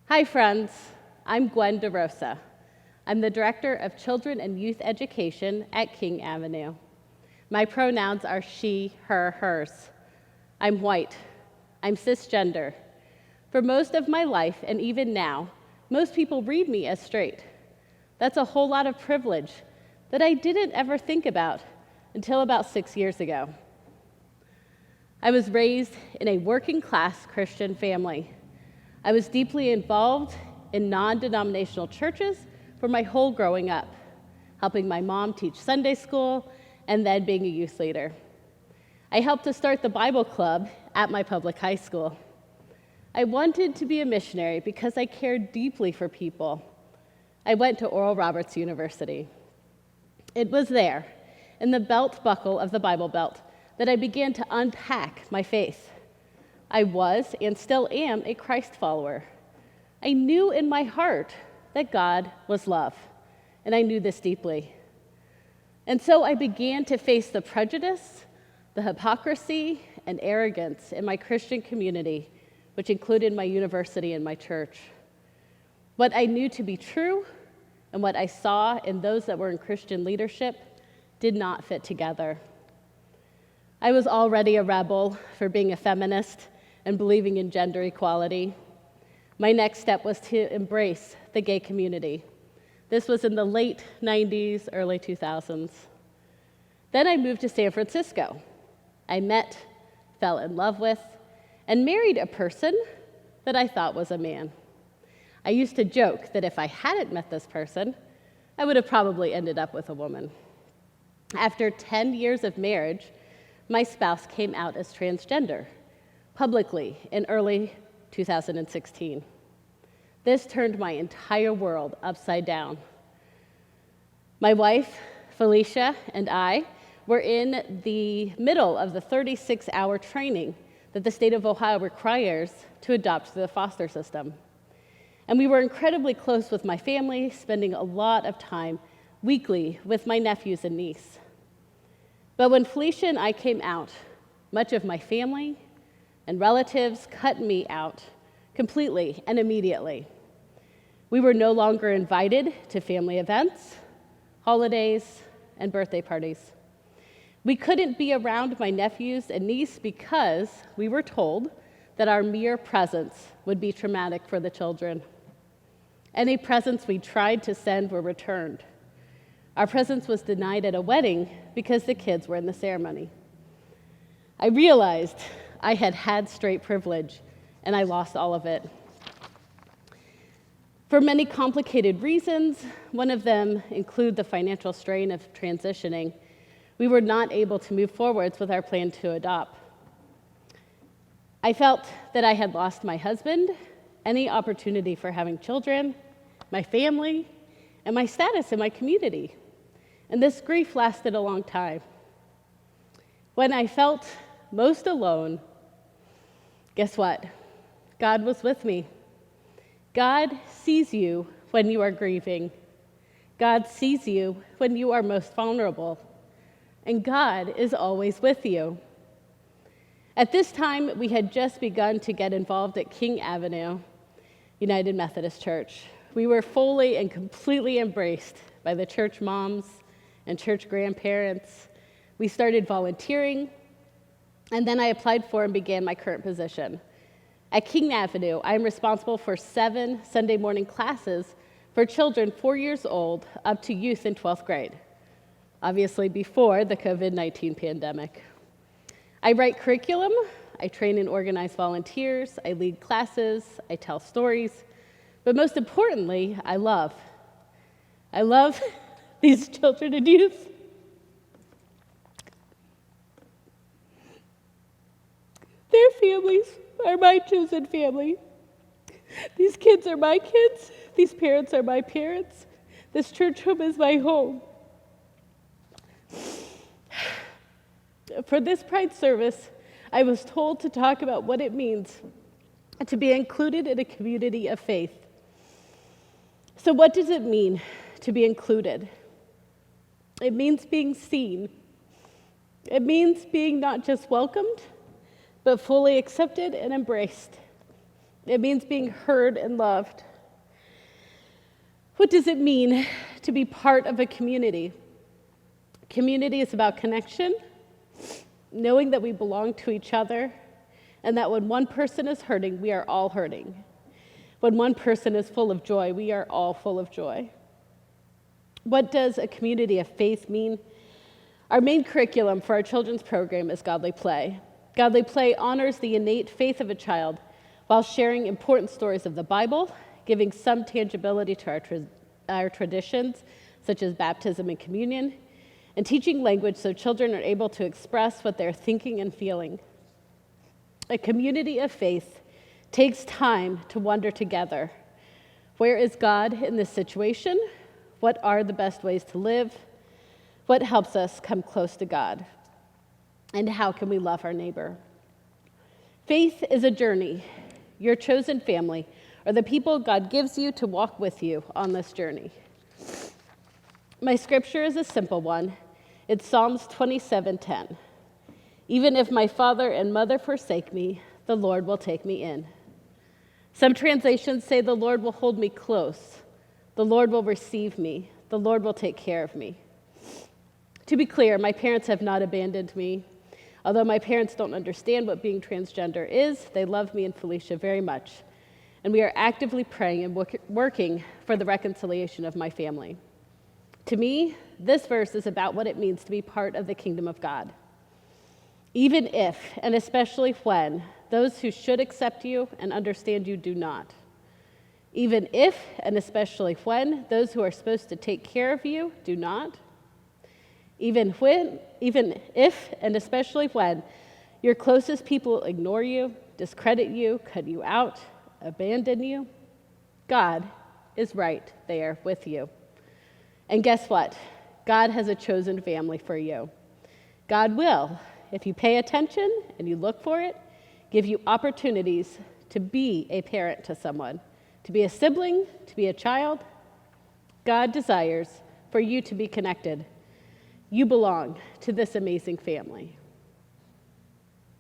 Hi, friends. I'm Gwen DeRosa. I'm the Director of Children and Youth Education at King Avenue. My pronouns are she, her, hers. I'm white. I'm cisgender. For most of my life, and even now, most people read me as straight. That's a whole lot of privilege that I didn't ever think about until about 6 years ago. I was raised in a working-class Christian family. I was deeply involved in non-denominational churches for my whole growing up, helping my mom teach Sunday school and then being a youth leader. I helped to start the Bible club at my public high school. I wanted to be a missionary because I cared deeply for people. I went to Oral Roberts University. It was there, in the belt buckle of the Bible Belt, that I began to unpack my faith. I was, and still am, a Christ follower. I knew in my heart that God was love, and I knew this deeply. And so I began to face the prejudice, the hypocrisy, and arrogance in my Christian community, which included my university and my church. What I knew to be true and what I saw in those that were in Christian leadership did not fit together. I was already a rebel for being a feminist and believing in gender equality. My next step was to embrace the gay community. This was in the late 90s, early 2000s. Then I moved to San Francisco. I met, fell in love with, and married a person that I thought was a man. I used to joke that if I hadn't met this person, I would have probably ended up with a woman. After 10 years of marriage, my spouse came out as transgender, publicly in early 2016. This turned my entire world upside down. My wife, Felicia, and I were in the middle of the 36-hour training that the state of Ohio requires to adopt through the foster system. And we were incredibly close with my family, spending a lot of time weekly with my nephews and niece. But when Felicia and I came out, much of my family and relatives cut me out completely and immediately. We were no longer invited to family events, holidays, and birthday parties. We couldn't be around my nephews and niece because we were told that our mere presence would be traumatic for the children. Any presents we tried to send were returned. Our presence was denied at a wedding because the kids were in the ceremony. I realized I had had straight privilege, and I lost all of it. For many complicated reasons, one of them include the financial strain of transitioning, we were not able to move forwards with our plan to adopt. I felt that I had lost my husband, any opportunity for having children, my family, and my status in my community. And this grief lasted a long time. When I felt most alone, guess what? God was with me. God sees you when you are grieving. God sees you when you are most vulnerable. And God is always with you. At this time, we had just begun to get involved at King Avenue United Methodist Church. We were fully and completely embraced by the church moms and church grandparents. We started volunteering, and then I applied for and began my current position. At King Avenue, I am responsible for 7 Sunday morning classes for children 4 years old up to youth in 12th grade, obviously before the COVID-19 pandemic. I write curriculum, I train and organize volunteers, I lead classes, I tell stories, but most importantly, I love. I love these children and youth. Their families are my chosen family. These kids are my kids. These parents are my parents. This church home is my home. For this Pride service, I was told to talk about what it means to be included in a community of faith. So what does it mean to be included? It means being seen. It means being not just welcomed, but fully accepted and embraced. It means being heard and loved. What does it mean to be part of a community? Community is about connection, knowing that we belong to each other, and that when one person is hurting, we are all hurting. When one person is full of joy, we are all full of joy. What does a community of faith mean? Our main curriculum for our children's program is Godly Play. Godly Play honors the innate faith of a child while sharing important stories of the Bible, giving some tangibility to our traditions, such as baptism and communion, and teaching language so children are able to express what they're thinking and feeling. A community of faith takes time to wonder together. Where is God in this situation? What are the best ways to live? What helps us come close to God? And how can we love our neighbor? Faith is a journey. Your chosen family are the people God gives you to walk with you on this journey. My scripture is a simple one. It's Psalms 27:10. Even if my father and mother forsake me, the Lord will take me in. Some translations say the Lord will hold me close. The Lord will receive me. The Lord will take care of me. To be clear, my parents have not abandoned me. Although my parents don't understand what being transgender is, they love me and Felicia very much. And we are actively praying and working for the reconciliation of my family. To me, this verse is about what it means to be part of the kingdom of God. Even if, and especially when, those who should accept you and understand you do not. Even if, and especially when, those who are supposed to take care of you do not. Even if, and especially when, your closest people ignore you, discredit you, cut you out, abandon you, God is right there with you. And guess what? God has a chosen family for you. God will, if you pay attention and you look for it, give you opportunities to be a parent to someone, to be a sibling, to be a child. God desires for you to be connected. You belong to this amazing family.